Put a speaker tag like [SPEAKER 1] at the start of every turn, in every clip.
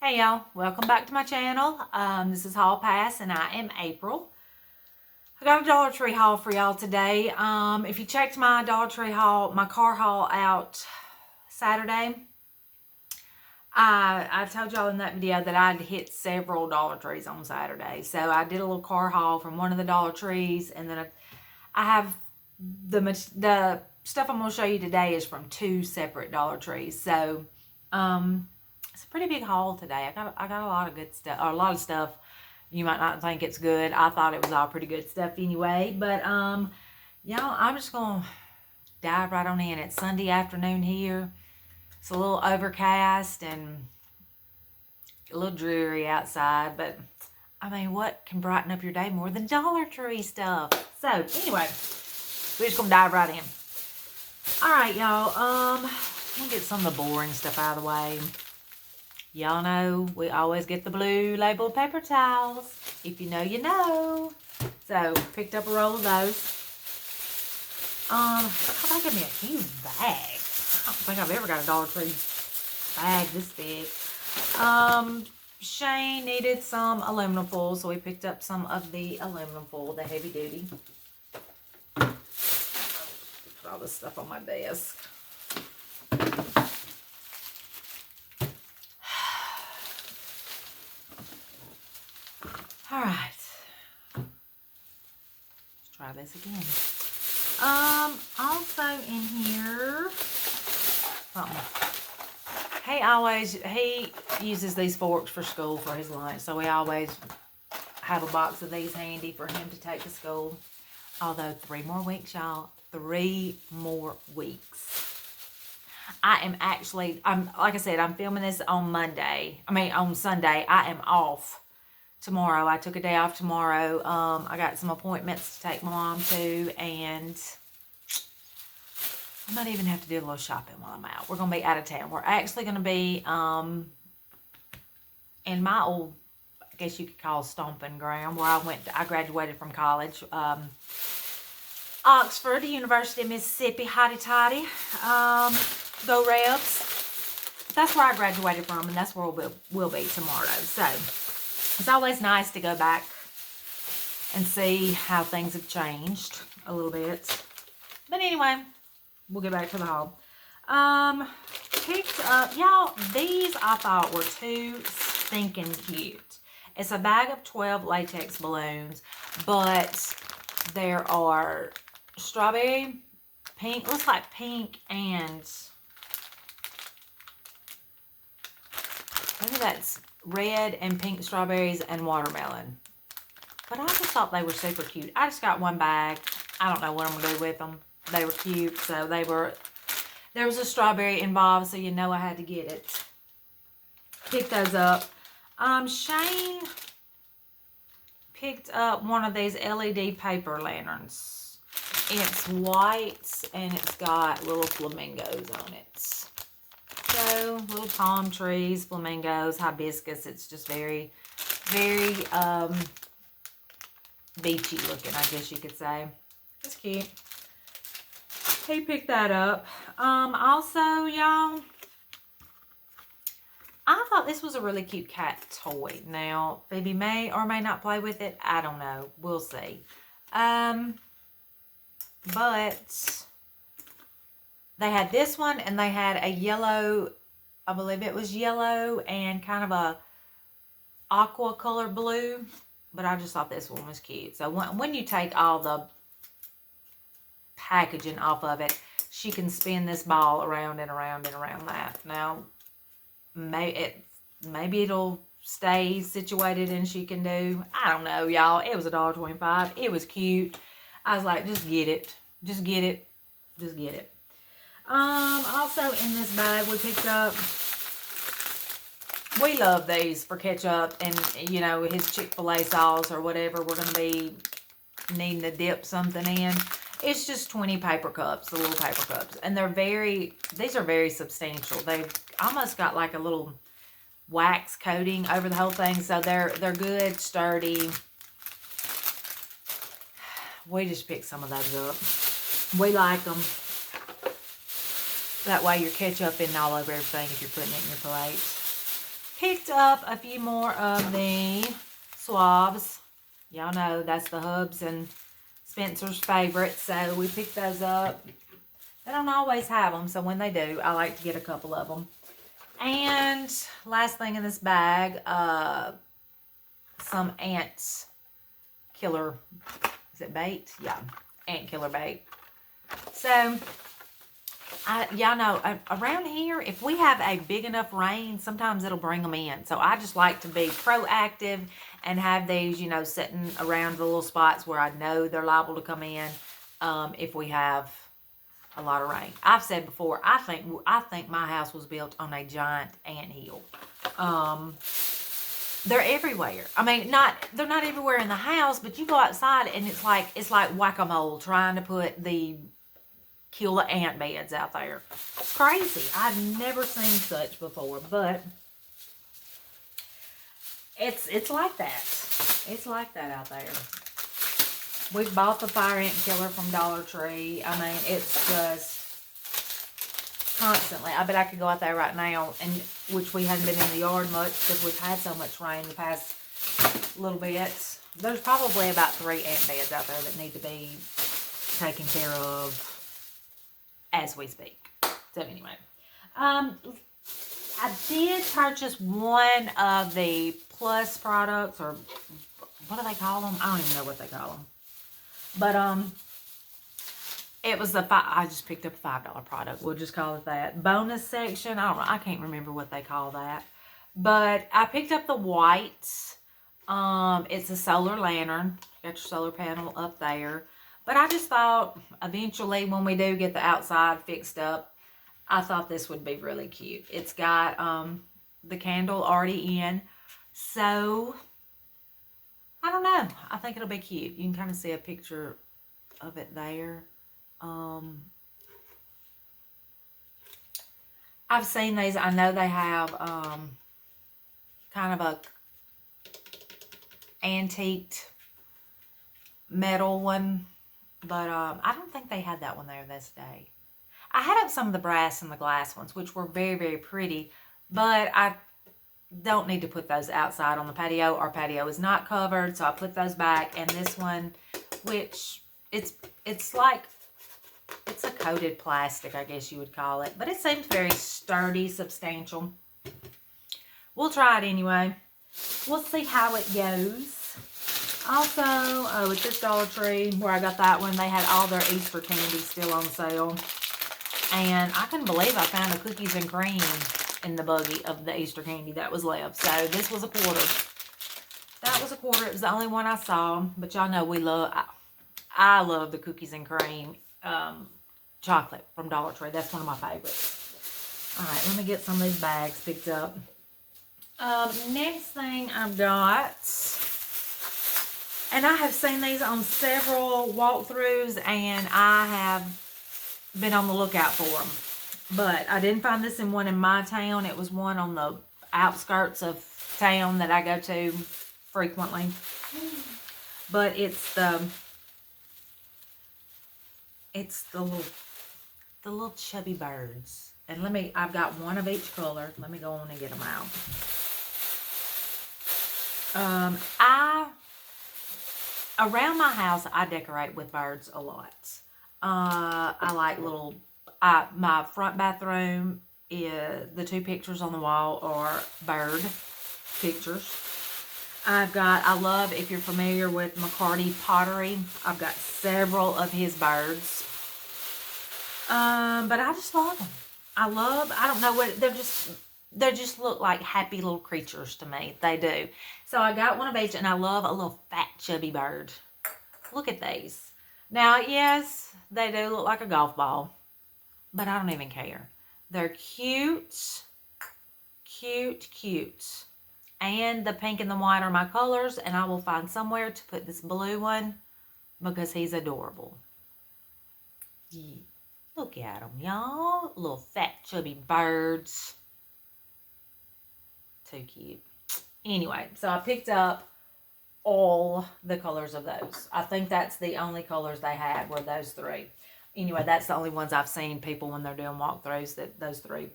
[SPEAKER 1] Hey y'all, welcome back to my channel. This is Haul Pass and I am April. I got a Dollar Tree haul for y'all today. If you checked my Dollar Tree haul, my car haul out Saturday, I told y'all in that video that I'd hit several Dollar Trees on Saturday. So I did a little car haul from one of the Dollar Trees, and then I have the stuff I'm going to show you today is from two separate Dollar Trees. So it's a pretty big haul today. I got a lot of good stuff, or a lot of stuff. You might not think it's good. I thought it was all pretty good stuff anyway. But y'all, I'm just gonna dive right on in. It's Sunday afternoon here. It's a little overcast and a little dreary outside, but I mean, what can brighten up your day more than Dollar Tree stuff? So anyway, we're just gonna dive right in. All right, y'all. We'll get some of the boring stuff out of the way. Y'all know we always get the blue labeled paper towels. If you know, you know. So, picked up a roll of those. They gave me a huge bag. I don't think I've ever got a Dollar Tree bag this big. Shane needed some aluminum foil, so we picked up some of the aluminum foil, the heavy duty. Put all this stuff on my desk. All right, let's try this again. Also in here, he uses these forks for school for his lunch, so we always have a box of these handy for him to take to school. Although 3 more weeks, y'all, 3 more weeks. I'm like I said, I'm filming this on on Sunday. I am off tomorrow. I took a day off tomorrow. I got some appointments to take my mom to, and I might even have to do a little shopping while I'm out. We're going to be out of town. We're actually going to be in my old, I guess you could call stomping ground, where I graduated from college. Oxford, University of Mississippi, hotty toddy. Go Rebs. That's where I graduated from, and that's where we'll be tomorrow. So it's always nice to go back and see how things have changed a little bit. But anyway, we'll get back to the haul. Picked up, y'all, these I thought were too stinking cute. It's a bag of 12 latex balloons, but there are strawberry, pink, looks like pink, and maybe that's red and pink strawberries and watermelon. But I just thought they were super cute. I just got one bag. I don't know what I'm going to do with them. They were cute. So there was a strawberry involved, so you know I had to get it. Picked those up. Shane picked up one of these LED paper lanterns. It's white and it's got little flamingos on it. So, little palm trees, flamingos, hibiscus. It's just very, very beachy looking, I guess you could say. It's cute. He picked that up. Also, y'all, I thought this was a really cute cat toy. Now, Phoebe may or may not play with it. I don't know. We'll see. But they had this one, and they had a yellow, I believe it was yellow and kind of a aqua color blue. But I just thought this one was cute. So when you take all the packaging off of it, she can spin this ball around and around and around that. Now, maybe it'll stay situated and she can do, I don't know, y'all. It was $1.25. It was cute. I was like, just get it. Just get it. Just get it. Also in this bag we picked up, we love these for ketchup and, you know, his Chick-fil-A sauce or whatever we're going to be needing to dip something in. It's just 20 paper cups, the little paper cups. And these are very substantial. They've almost got like a little wax coating over the whole thing. So they're good, sturdy. We just picked some of those up. We like them. That way your ketchup isn't all over everything if you're putting it in your plate. Picked up a few more of the swabs. Y'all know that's the Hubs and Spencer's favorite, so we picked those up. They don't always have them, so when they do, I like to get a couple of them. And last thing in this bag, some ant killer, is it bait? Yeah, ant killer bait. So, y'all know, around here, if we have a big enough rain, sometimes it'll bring them in. So I just like to be proactive and have these, you know, sitting around the little spots where I know they're liable to come in if we have a lot of rain. I've said before, I think my house was built on a giant anthill. They're everywhere. I mean, they're not everywhere in the house, but you go outside and it's like whack-a-mole trying to kill the ant beds out there. It's crazy. I've never seen such before, but it's like that. It's like that out there. We bought the fire ant killer from Dollar Tree. I mean, it's just constantly. I bet I could go out there right now, and which we haven't been in the yard much because we've had so much rain the past little bit. There's probably about 3 ant beds out there that need to be taken care of as we speak. So anyway, I did purchase one of the Plus products, or what do they call them? I don't even know what they call them. But it was I just picked up a $5 product. We'll just call it that. Bonus section. I don't know. I can't remember what they call that. But I picked up the white. It's a solar lantern. Got your solar panel up there. But I just thought eventually when we do get the outside fixed up, I thought this would be really cute. It's got the candle already in. So, I don't know. I think it'll be cute. You can kind of see a picture of it there. I've seen these. I know they have kind of a antiqued metal one. But I don't think they had that one there this day. I had up some of the brass and the glass ones, which were very, very pretty. But I don't need to put those outside on the patio. Our patio is not covered, so I put those back. And this one, which it's like, it's a coated plastic, I guess you would call it. But it seems very sturdy, substantial. We'll try it anyway. We'll see how it goes. Also, at this Dollar Tree, where I got that one, they had all their Easter candy still on sale. And I couldn't believe I found a cookies and cream in the buggy of the Easter candy that was left. So, this was a quarter. That was a quarter. It was the only one I saw. But y'all know I love the cookies and cream chocolate from Dollar Tree. That's one of my favorites. Alright, let me get some of these bags picked up. Next thing I've got... And I have seen these on several walkthroughs, and I have been on the lookout for them. But I didn't find this in one in my town. It was one on the outskirts of town that I go to frequently. But it's the little chubby birds. And I've got one of each color. Let me go on and get them out. Around my house, I decorate with birds a lot. I like my front bathroom, the 2 pictures on the wall are bird pictures. I love, if you're familiar with McCarty Pottery, I've got several of his birds. But I just love them. I don't know what, they just look like happy little creatures to me. They do. So I got one of each, and I love a little fat, chubby bird. Look at these. Now, yes, they do look like a golf ball, but I don't even care. They're cute. Cute, cute. And the pink and the white are my colors, and I will find somewhere to put this blue one because he's adorable. Yeah. Look at them, y'all. Little fat, chubby birds. Too cute. Anyway, so I picked up all the colors of those. I think that's the only colors they had were those 3. Anyway, that's the only ones I've seen people when they're doing walkthroughs, those 3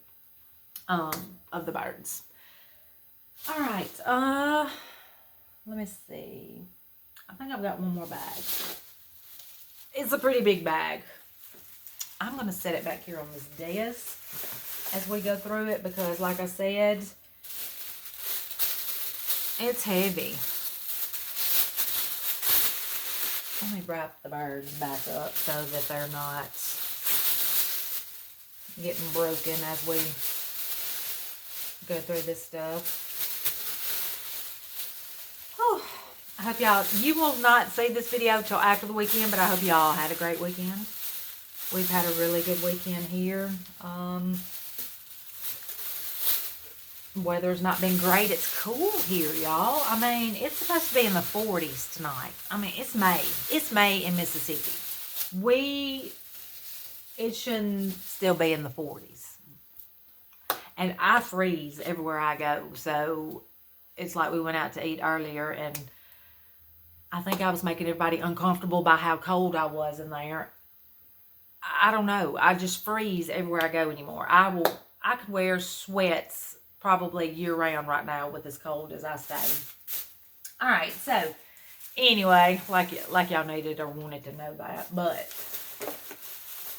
[SPEAKER 1] of the birds. All right. Let me see. I think I've got one more bag. It's a pretty big bag. I'm going to set it back here on this desk as we go through it because, like I said, it's heavy. Let me wrap the birds back up so that they're not getting broken as we go through this stuff. Oh, I hope y'all, you will not see this video till after the weekend, but I hope y'all had a great weekend. We've had a really good weekend here. Weather's not been great. It's cool here, y'all. I mean, it's supposed to be in the 40s tonight. I mean, it's May. It's May in Mississippi. It shouldn't still be in the 40s. And I freeze everywhere I go. So it's like we went out to eat earlier and I think I was making everybody uncomfortable by how cold I was in there. I don't know. I just freeze everywhere I go anymore. I could wear sweats probably year round right now with as cold as I stay. All right. So anyway, like y'all needed or wanted to know that, but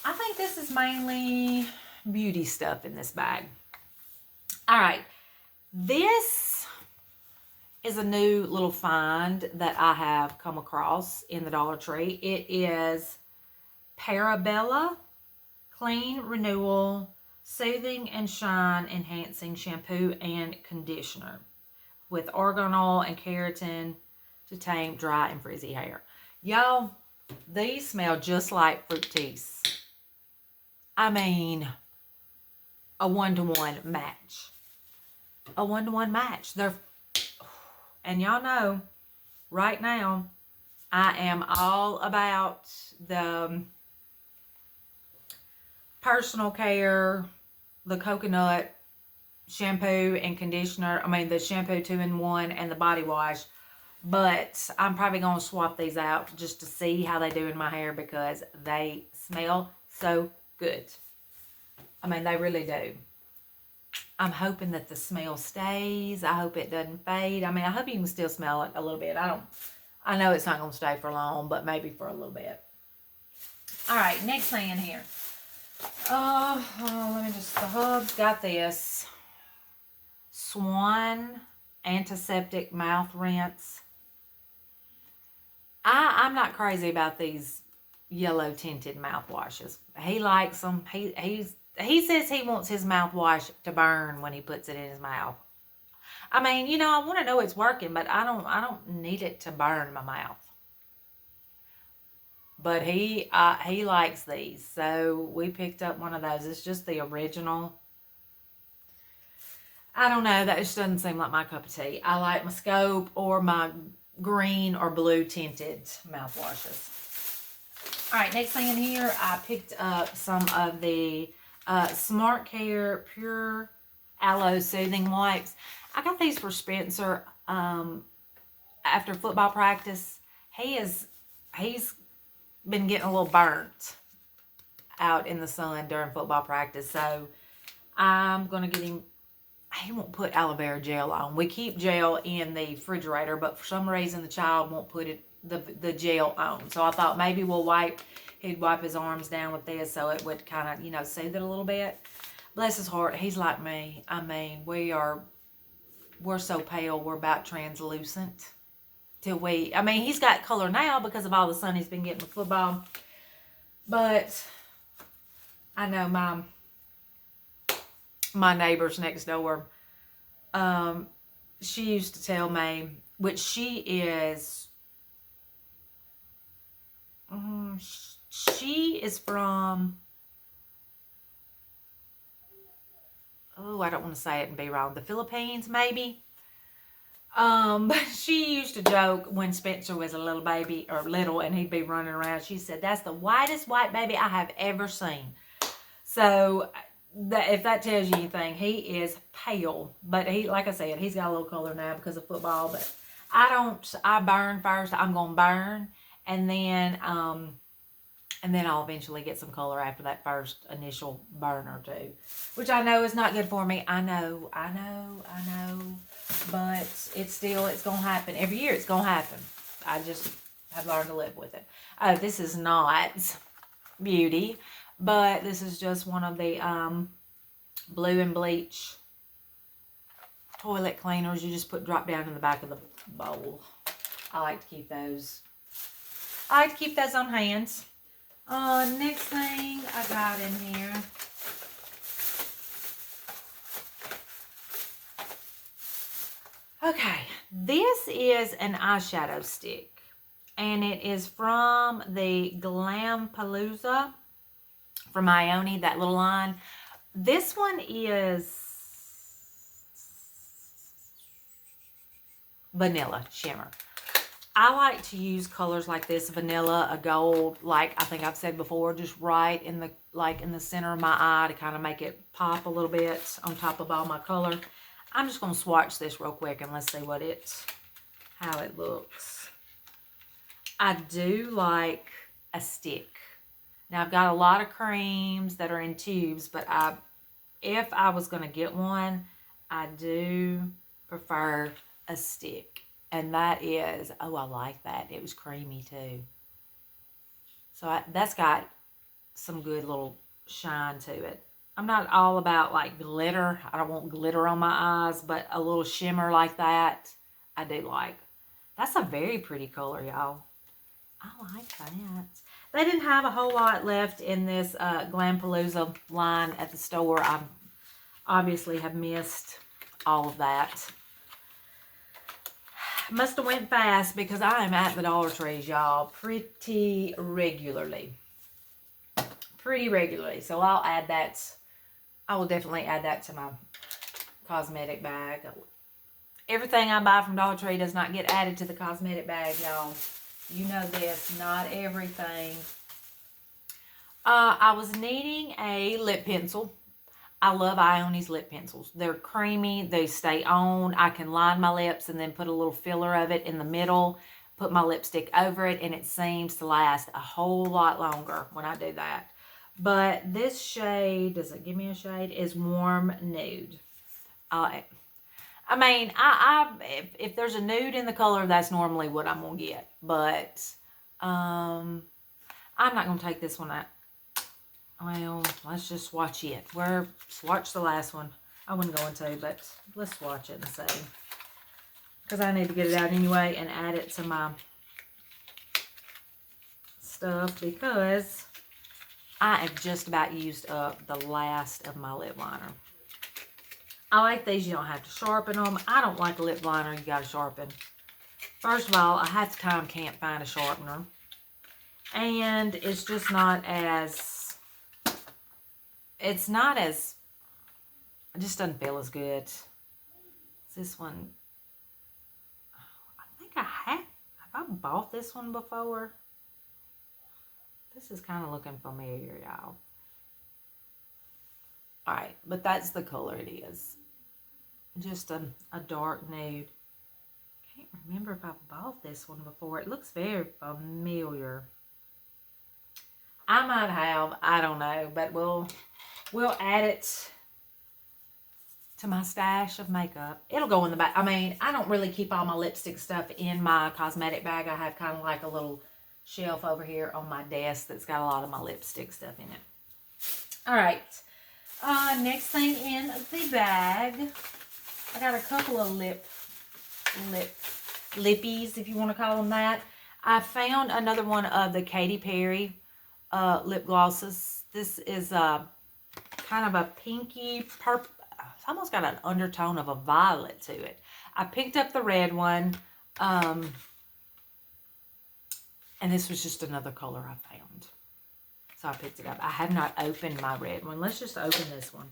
[SPEAKER 1] I think this is mainly beauty stuff in this bag. All right. This is a new little find that I have come across in the Dollar Tree. It is Parabella Clean Renewal Soothing and Shine Enhancing Shampoo and Conditioner with argan oil and keratin to tame dry and frizzy hair. Y'all, these smell just like Fructis. I mean, a one-to-one match. A one-to-one match. And y'all know, right now, I am all about the personal care, the coconut shampoo and conditioner. I mean, the shampoo 2-in-1 and the body wash. But I'm probably going to swap these out just to see how they do in my hair because they smell so good. I mean, they really do. I'm hoping that the smell stays. I hope it doesn't fade. I mean, I hope you can still smell it a little bit. I know it's not going to stay for long, but maybe for a little bit. All right, next thing in here. Let me just, the hub's got this Swan Antiseptic Mouth Rinse. I'm not crazy about these yellow tinted mouthwashes. He likes them. He says he wants his mouthwash to burn when he puts it in his mouth. I mean, you know, I want to know it's working, but I don't need it to burn my mouth. But he likes these, so we picked up one of those. It's just the original. I don't know. That just doesn't seem like my cup of tea. I like my Scope or my green or blue tinted mouthwashes. All right, next thing in here, I picked up some of the Smart Care Pure Aloe Soothing Wipes. I got these for Spencer after football practice. He's been getting a little burnt out in the sun during football practice. So I'm going to get him, he won't put aloe vera gel on. We keep gel in the refrigerator, but for some reason the child won't put the gel on. So I thought maybe he'd wipe his arms down with this so it would kind of, you know, soothe it a little bit. Bless his heart, he's like me. I mean, we're so pale, we're about translucent. I mean, he's got color now because of all the sun he's been getting with football. But I know my neighbors next door, she used to tell me, which she is from, I don't want to say it and be wrong, the Philippines maybe. But she used to joke when Spencer was a little baby or little and he'd be running around. She said, that's the whitest white baby I have ever seen. So if that tells you anything, he is pale, but like I said, he's got a little color now because of football, but I burn first. I'm going to burn and then I'll eventually get some color after that first initial burn or two, which I know is not good for me. I know. but it's going to happen. Every year it's going to happen. I just have learned to live with it. Oh, this is not Beauty, but this is just one of the Blue and Bleach toilet cleaners. You just drop down in the back of the bowl. I like to keep those. I like to keep those on hand. Next thing I got in here. Okay, this is an eyeshadow stick, and it is from the Glampalooza from Ioni, that little line. This one is vanilla shimmer. I like to use colors like this, vanilla, a gold, like I think I've said before, just right in the center of my eye to kind of make it pop a little bit on top of all my color. I'm just going to swatch this real quick and let's see how it looks. I do like a stick. Now I've got a lot of creams that are in tubes, but if I was going to get one, I do prefer a stick. And that is, oh, I like that. It was creamy too. So that's got some good little shine to it. I'm not all about like glitter. I don't want glitter on my eyes, but a little shimmer like that, I do like. That's a very pretty color, y'all. I like that. They didn't have a whole lot left in this Glampalooza line at the store. I obviously have missed all of that. Must have went fast because I am at the Dollar Trees, y'all, pretty regularly. So I'll add that. I will definitely add that to my cosmetic bag. Everything I buy from Dollar Tree does not get added to the cosmetic bag, y'all. You know this, not everything. I was needing a lip pencil. I love Ioni's lip pencils. They're creamy. They stay on. I can line my lips and then put a little filler of it in the middle, put my lipstick over it, and it seems to last a whole lot longer when I do that. But this shade, does it give me a shade, is Warm Nude. I mean, if there's a nude in the color, that's normally what I'm going to get. But I'm not going to take this one out. Well, let's just swatch it. Swatch the last one. I wasn't going to, but let's swatch it and see. Because I need to get it out anyway and add it to my stuff because I have just about used up the last of my lip liner. I like these. You don't have to sharpen them. I don't like a lip liner you got to sharpen. First of all, I half the time can't find a sharpener. And it's just not as... It just doesn't feel as good. This one, I think I have I bought this one before? This is kind of looking familiar, y'all. Alright, but that's the color it is. Just a dark nude. Can't remember if I've bought this one before. It looks very familiar. I might have, I don't know, but we'll add it to my stash of makeup. It'll go in the back. I mean, I don't really keep all my lipstick stuff in my cosmetic bag. I have kind of like a little shelf over here on my desk that's got a lot of my lipstick stuff in it. All right. Next thing in the bag, I got a couple of lippies, if you want to call them that. I found another one of the Katy Perry lip glosses. This is kind of a pinky purple. It's almost got an undertone of a violet to it. I picked up the red one. And this was just another color I found. So I picked it up. I have not opened my red one. Let's just open this one.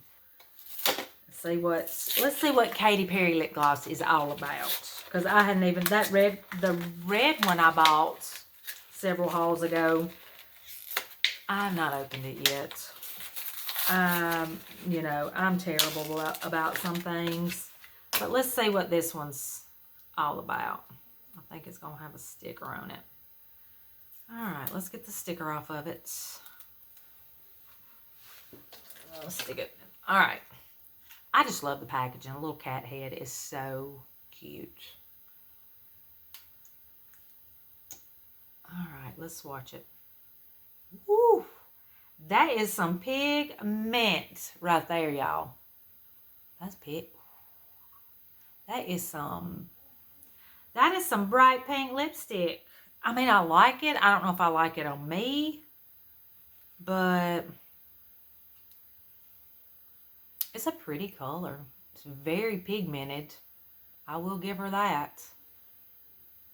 [SPEAKER 1] Let's see what Katy Perry lip gloss is all about. Because I hadn't even, the red one I bought several hauls ago, I have not opened it yet. You know, I'm terrible about some things. But let's see what this one's all about. I think it's going to have a sticker on it. Alright, let's get the sticker off of it. Let's stick it. Alright. I just love the packaging. A little cat head is so cute. All right, let's swatch it. Woo! That is some pigment right there, y'all. That's pig. That is some bright pink lipstick. I mean, I like it. I don't know if I like it on me, but it's a pretty color. It's very pigmented. I will give her that.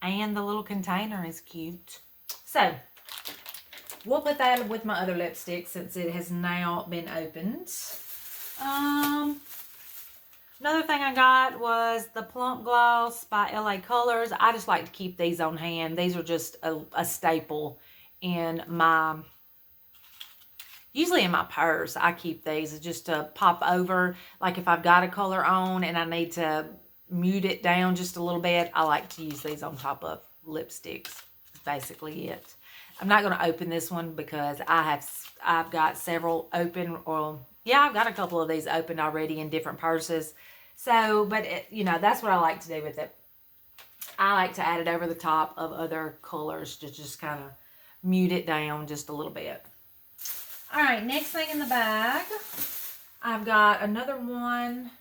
[SPEAKER 1] And the little container is cute. So, we'll put that with my other lipstick since it has now been opened. Another thing I got was the Plump Gloss by LA Colors. I just like to keep these on hand. These are just a staple in my, usually in my purse. I keep these just to pop over. Like if I've got a color on and I need to mute it down just a little bit, I like to use these on top of lipsticks. That's basically it. I'm not going to open this one because I've got several open, or yeah, I've got a couple of these opened already in different purses. So, but it, you know, that's what I like to do with it. I like to add it over the top of other colors to just kind of mute it down just a little bit. All right, next thing in the bag, I've got another one.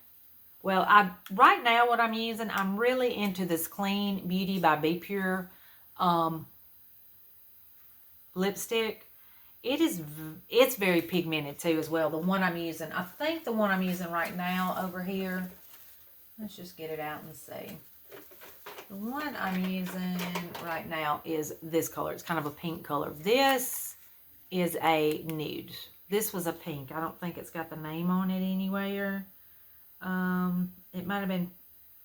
[SPEAKER 1] Well, right now what I'm using, I'm really into this Clean Beauty by Be Pure lipstick. It's very pigmented too as well. The one I'm using, I think the one I'm using right now over here, let's just get it out and see. The one I'm using right now is this color. It's kind of a pink color. This is a nude. This was a pink. I don't think it's got the name on it anywhere. It might have been,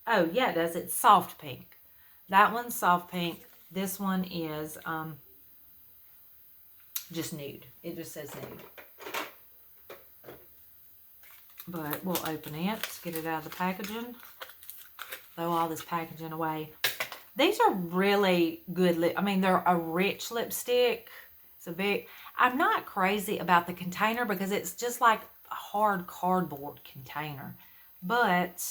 [SPEAKER 1] oh yeah, it does. It's soft pink. That one's soft pink. This one is just nude. It just says nude. But we'll open it. Let's get it out of the packaging. Throw all this packaging away. These are really good I mean, they're a rich lipstick. It's a big, I'm not crazy about the container because it's just like a hard cardboard container. But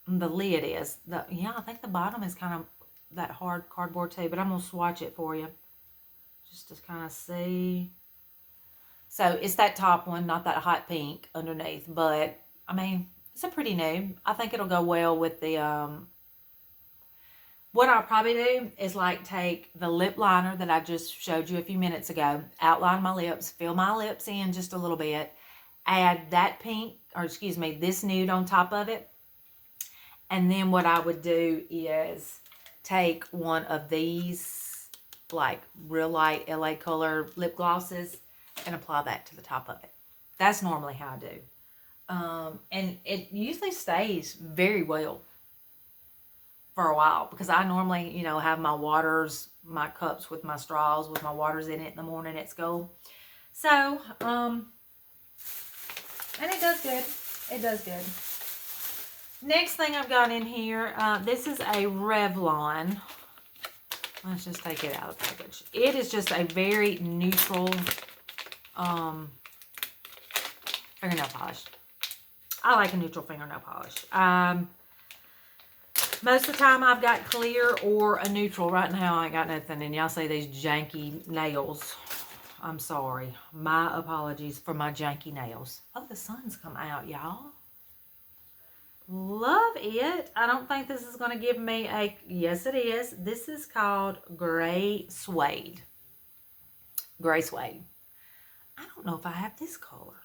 [SPEAKER 1] the lid is. Yeah, I think the bottom is kind of that hard cardboard too. But I'm going to swatch it for you. Just to kind of see. So, it's that top one, not that hot pink underneath. But, I mean, it's a pretty nude. I think it'll go well with the, what I'll probably do is like take the lip liner that I just showed you a few minutes ago, outline my lips, fill my lips in just a little bit, add that pink, or excuse me, this nude on top of it. And then what I would do is take one of these, like real light LA Color lip glosses, and apply that to the top of it. That's normally how I do. And it usually stays very well for a while because I normally, you know, have my waters, my cups with my straws with my waters in it in the morning at school. So, and it does good. It does good. Next thing I've got in here, this is a Revlon. Let's just take it out of the package. It is just a very neutral fingernail polish. I like a neutral fingernail polish. Most of the time I've got clear or a neutral. Right now I ain't got nothing. And y'all see these janky nails. I'm sorry. My apologies for my janky nails. Oh, the sun's come out, y'all. Love it. I don't think this is going to give me a... Yes, it is. This is called Gray Suede. Gray Suede. I don't know if I have this color.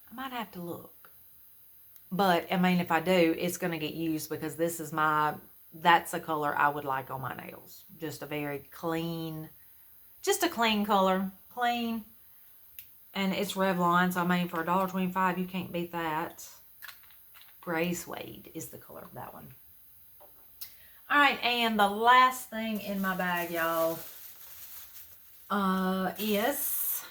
[SPEAKER 1] I might have to look. But, I mean, if I do, it's going to get used because this is my... That's a color I would like on my nails. Just a very clean... Just a clean color. Clean. And it's Revlon, so I mean, for $1.25, you can't beat that. Gray Suede is the color of that one. Alright, and the last thing in my bag, y'all, is...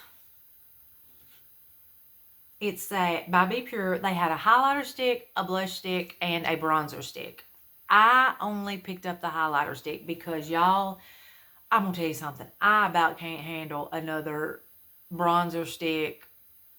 [SPEAKER 1] It's by Be Pure. They had a highlighter stick, a blush stick, and a bronzer stick. I only picked up the highlighter stick because, y'all... I'm going to tell you something. I about can't handle another bronzer stick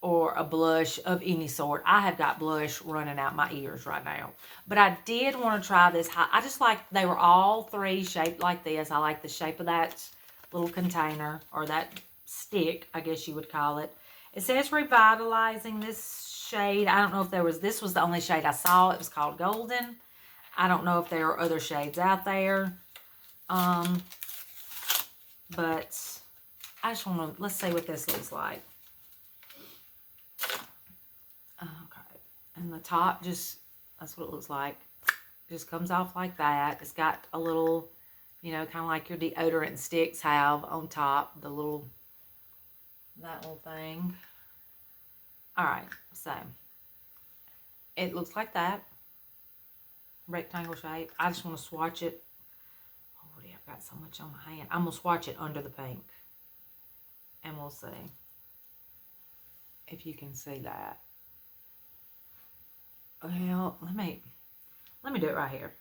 [SPEAKER 1] or a blush of any sort. I have got blush running out my ears right now. But I did want to try this. I just like, they were all three shaped like this. I like the shape of that little container, or that stick, I guess you would call it. It says Revitalizing. This shade, I don't know if there was, this was the only shade I saw. It was called Golden. I don't know if there are other shades out there. But I just want to, let's see what this looks like. Okay, and the top just, that's what it looks like. Just comes off like that. It's got a little, you know, kind of like your deodorant sticks have on top, the little, that little thing. All right, so it looks like that, rectangle shape. I just want to swatch it. Oh, I've got so much on my hand. I'm gonna swatch it under the pink, and we'll see if you can see that. Well, let me do it right here.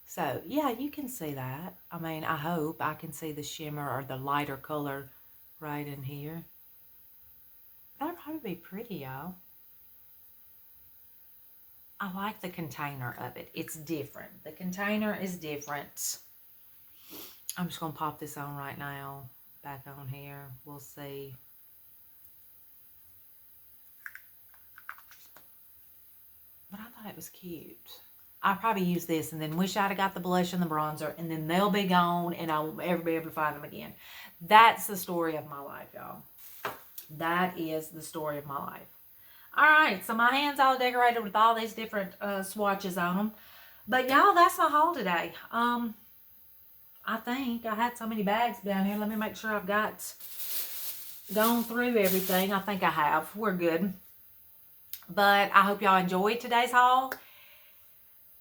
[SPEAKER 1] So, yeah, you can see that. I mean, I hope I can see the shimmer or the lighter color right in here. That'll probably be pretty, y'all. I like the container of it. It's different. The container is different. I'm just going to pop this on right now. Back on here. We'll see. But I thought it was cute. I'll probably use this and then wish I'd have got the blush and the bronzer, and then they'll be gone and I won't ever be able to find them again. That's the story of my life, y'all. That is the story of my life. All right, so my hand's all decorated with all these different swatches on them. But y'all, that's my haul today. I think I had so many bags down here. Let me make sure I've gone through everything. I think I have. We're good. But I hope y'all enjoyed today's haul.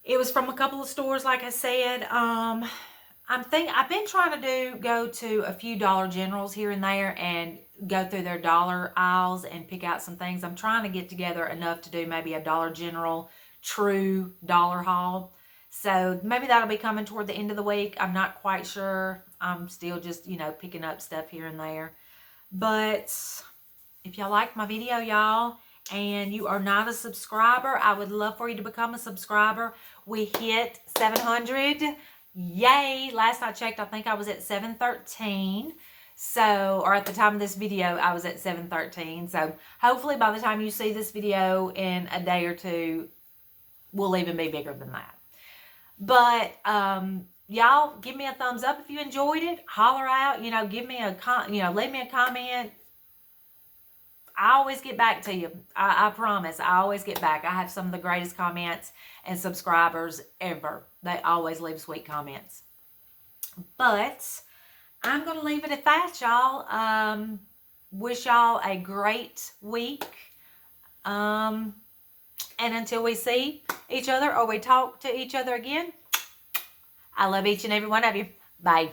[SPEAKER 1] It was from a couple of stores, like I said. I've been trying to go to a few Dollar Generals here and there and go through their dollar aisles and pick out some things. I'm trying to get together enough to do maybe a Dollar General true dollar haul. So maybe that'll be coming toward the end of the week. I'm not quite sure. I'm still just, you know, picking up stuff here and there. But if y'all like my video, y'all, and you are not a subscriber, I would love for you to become a subscriber. We hit 700. Yay! Last I checked, I think I was at 713. So, or at the time of this video, I was at 713. So, hopefully by the time you see this video in a day or two, we'll even be bigger than that. But, y'all, give me a thumbs up if you enjoyed it. Holler out, you know, give me a leave me a comment. I always get back to you. I promise. I always get back. I have some of the greatest comments and subscribers ever. They always leave sweet comments. But I'm going to leave it at that, y'all. Wish y'all a great week. And until we see each other or we talk to each other again, I love each and every one of you. Bye.